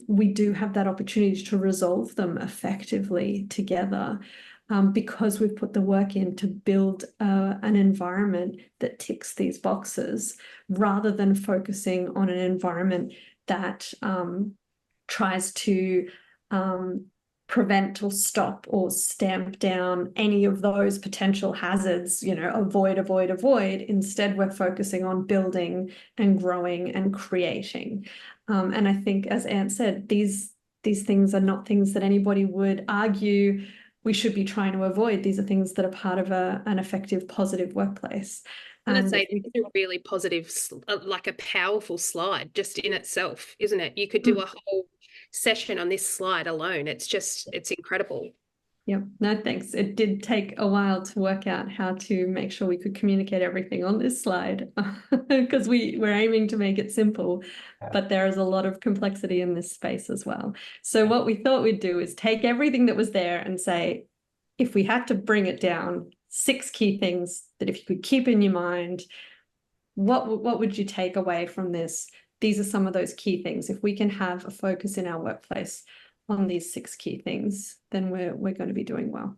We do have that opportunity to resolve them effectively together, because we've put the work in to build an environment that ticks these boxes, rather than focusing on an environment that tries to prevent or stop or stamp down any of those potential hazards, avoid, avoid, avoid. Instead, we're focusing on building and growing and creating. And I think, as Ant said, these things are not things that anybody would argue we should be trying to avoid. These are things that are part of an effective, positive workplace. I'd say it's a really positive, like a powerful slide just in itself, isn't it? You could do a whole session on this slide alone. It's incredible. Yeah, no, thanks. It did take a while to work out how to make sure we could communicate everything on this slide, because we're aiming to make it simple, but there is a lot of complexity in this space as well. So what we thought we'd do is take everything that was there and say, if we had to bring it down, 6 key things that if you could keep in your mind, what would you take away from this? These are some of those key things. If we can have a focus in our workplace on these 6 key things, then we're going to be doing well.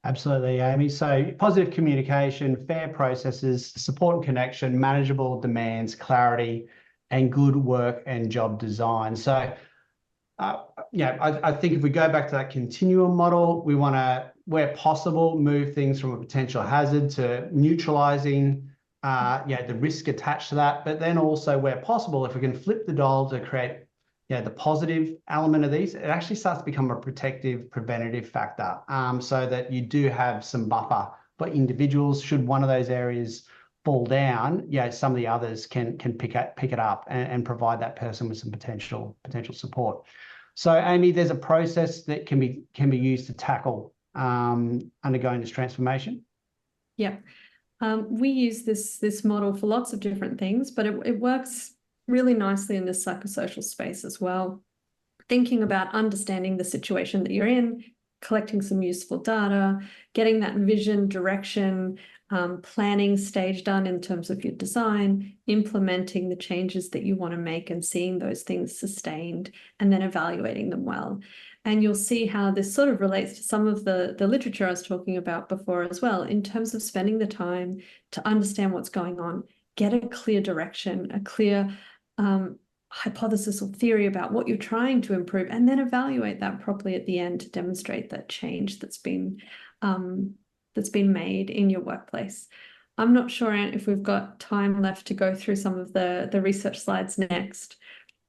Absolutely, Amy. So positive communication, fair processes, support and connection, manageable demands, clarity, and good work and job design. So, I think if we go back to that continuum model, we want to, where possible, move things from a potential hazard to neutralizing the risk attached to that. But then also, where possible, if we can flip the dial to create the positive element of these, it actually starts to become a protective, preventative factor, so that you do have some buffer for individuals. Should one of those areas fall down, some of the others can pick it up and provide that person with some potential support. So, Amy, there's a process that can be used to tackle undergoing this transformation. Yeah, we use this model for lots of different things, but it works really nicely in this psychosocial space as well. Thinking about understanding the situation that you're in, collecting some useful data, getting that vision, direction, planning stage done in terms of your design, implementing the changes that you want to make and seeing those things sustained, and then evaluating them well. And you'll see how this sort of relates to some of the literature I was talking about before as well, in terms of spending the time to understand what's going on, get a clear direction, a clear hypothesis or theory about what you're trying to improve, and then evaluate that properly at the end to demonstrate that change that's been made in your workplace. I'm not sure, Ant, if we've got time left to go through some of the research slides next.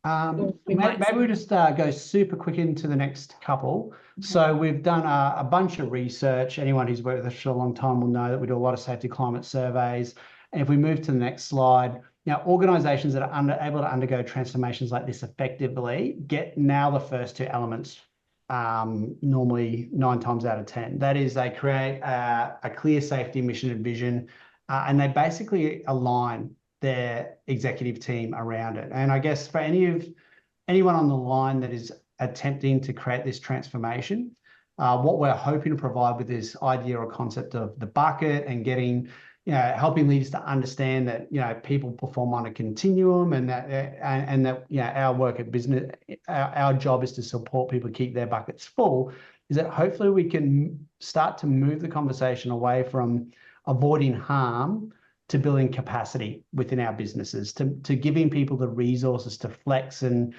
Maybe we just go super quick into the next couple. Okay. So we've done a bunch of research. Anyone who's worked with us for a long time will know that we do a lot of safety climate surveys. And if we move to the next slide, now organizations that are able to undergo transformations like this effectively get now the first 2 elements, normally 9 times out of 10. That is, they create a clear safety mission and vision, and they basically align their executive team around it. And I guess for anyone on the line that is attempting to create this transformation, what we're hoping to provide with this idea or concept of the bucket and getting helping leaders to understand that, people perform on a continuum, and that our work at business, our job is to support people keep their buckets full, is that hopefully we can start to move the conversation away from avoiding harm to building capacity within our businesses, to giving people the resources to flex and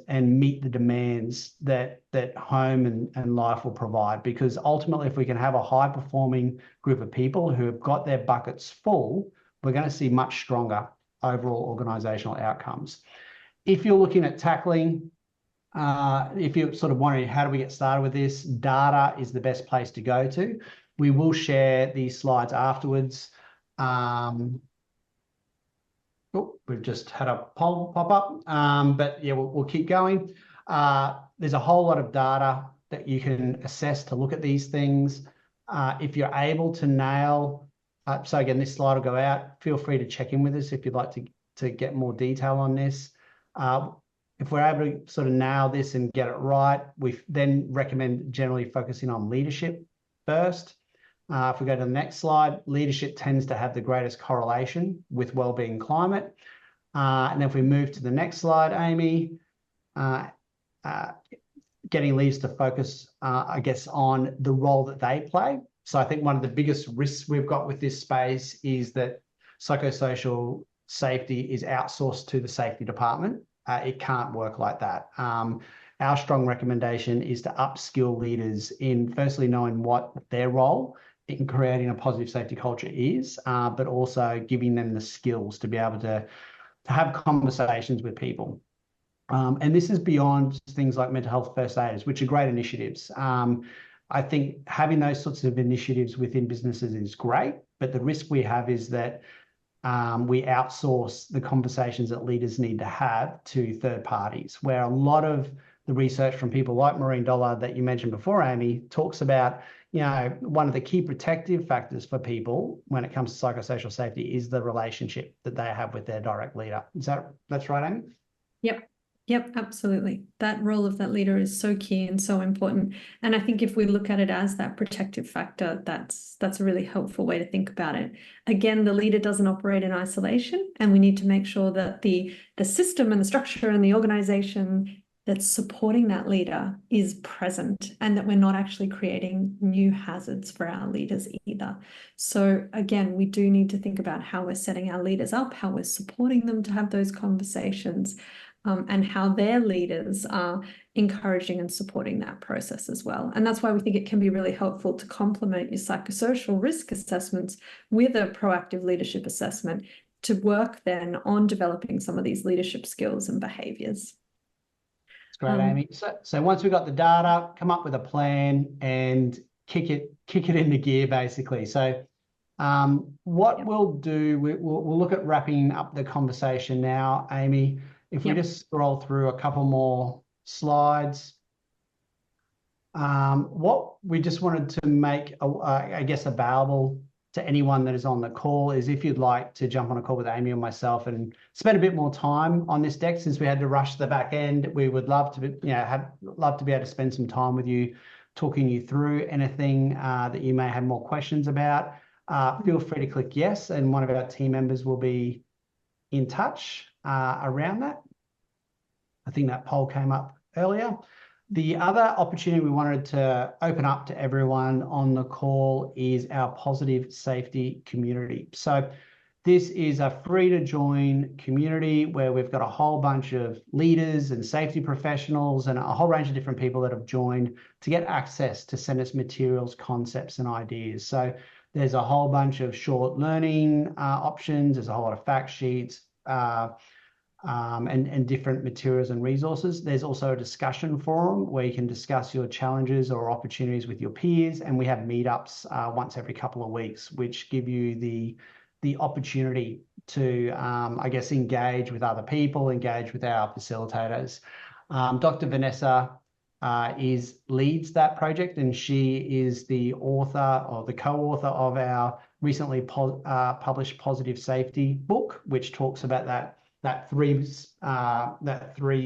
meet the demands that home and life will provide. Because ultimately, if we can have a high performing group of people who have got their buckets full, we're going to see much stronger overall organizational outcomes. If you're looking at tackling, if you're sort of wondering how do we get started with this, data is the best place to go to. We will share these slides afterwards. We've just had a poll pop up, but yeah, we'll keep going. There's a whole lot of data that you can assess to look at these things. If you're able to nail, so again, this slide will go out. Feel free to check in with us if you'd like to get more detail on this. If we're able to sort of nail this and get it right, we then recommend generally focusing on leadership first. If we go to the next slide, leadership tends to have the greatest correlation with wellbeing climate. And then if we move to the next slide, Amy, getting leaders to focus, I guess, on the role that they play. So I think one of the biggest risks we've got with this space is that psychosocial safety is outsourced to the safety department. It can't work like that. Our strong recommendation is to upskill leaders in firstly knowing what their role in creating a positive safety culture is, but also giving them the skills to be able to have conversations with people. And this is beyond things like mental health first aiders, which are great initiatives. I think having those sorts of initiatives within businesses is great, but the risk we have is that we outsource the conversations that leaders need to have to third parties, where a lot of the research from people like Maureen Dollar that you mentioned before, Amy, talks about, one of the key protective factors for people when it comes to psychosocial safety is the relationship that they have with their direct leader. That's right, Amy? Yep, absolutely. That role of that leader is so key and so important. And I think if we look at it as that protective factor, that's a really helpful way to think about it. Again, the leader doesn't operate in isolation, and we need to make sure that the system and the structure and the organization that's supporting that leader is present, and that we're not actually creating new hazards for our leaders either. So again, we do need to think about how we're setting our leaders up, how we're supporting them to have those conversations, and how their leaders are encouraging and supporting that process as well. And that's why we think it can be really helpful to complement your psychosocial risk assessments with a proactive leadership assessment to work then on developing some of these leadership skills and behaviours. Great, Amy. So once we've got the data, come up with a plan and kick it into gear, basically. So what we'll do, we'll look at wrapping up the conversation now, Amy. If we just scroll through a couple more slides. What we just wanted to make, I guess, available to anyone that is on the call is if you'd like to jump on a call with Amy or myself and spend a bit more time on this deck, since we had to rush the back end, we would love to be, love to be able to spend some time with you, talking you through anything that you may have more questions about. Feel free to click yes, and one of our team members will be in touch around that. I think that poll came up earlier. The other opportunity we wanted to open up to everyone on the call is our positive safety community. So this is a free to join community where we've got a whole bunch of leaders and safety professionals and a whole range of different people that have joined to get access to Sentis materials, concepts and ideas. So there's a whole bunch of short learning options. There's a whole lot of fact sheets, and different materials and resources. There's also a discussion forum where you can discuss your challenges or opportunities with your peers. And we have meetups once every couple of weeks, which give you the opportunity to, I guess, engage with other people, engage with our facilitators. Dr. Vanessa leads that project, and she is the author or the co-author of our recently published Positive Safety book, which talks about that three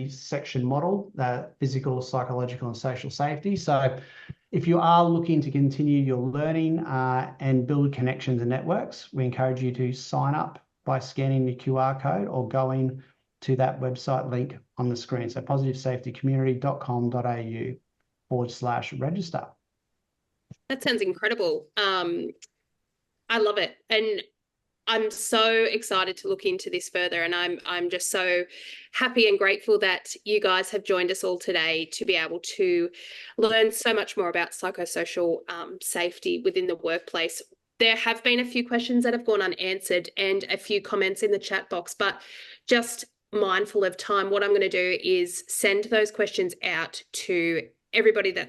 section model, that physical, psychological, and social safety. So If you are looking to continue your learning and build connections and networks, we encourage you to sign up by scanning the QR code or going to that website link on the screen. So positivesafetycommunity.com.au/register. That sounds incredible. I love it. And I'm so excited to look into this further, and I'm just so happy and grateful that you guys have joined us all today to be able to learn so much more about psychosocial safety within the workplace. There have been a few questions that have gone unanswered and a few comments in the chat box, but just mindful of time, what I'm going to do is send those questions out to everybody to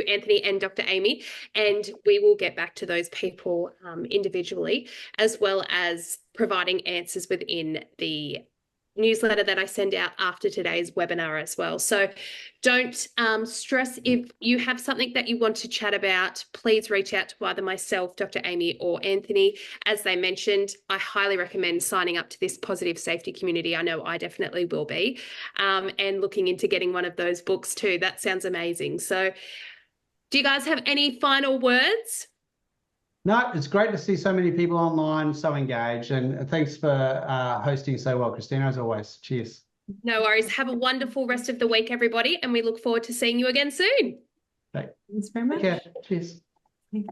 Anthony and Dr. Amy, and we will get back to those people individually, as well as providing answers within the newsletter that I send out after today's webinar as well. So don't stress. If you have something that you want to chat about, please reach out to either myself, Dr. Amy, or Anthony. As they mentioned, I highly recommend signing up to this positive safety community. I know I definitely will be, and looking into getting one of those books too. That sounds amazing. So do you guys have any final words? No, it's great to see so many people online, so engaged, and thanks for hosting so well, Christina, as always. Cheers. No worries. Have a wonderful rest of the week, everybody, and we look forward to seeing you again soon. Great. Thanks very much. Yeah, cheers. Thank you.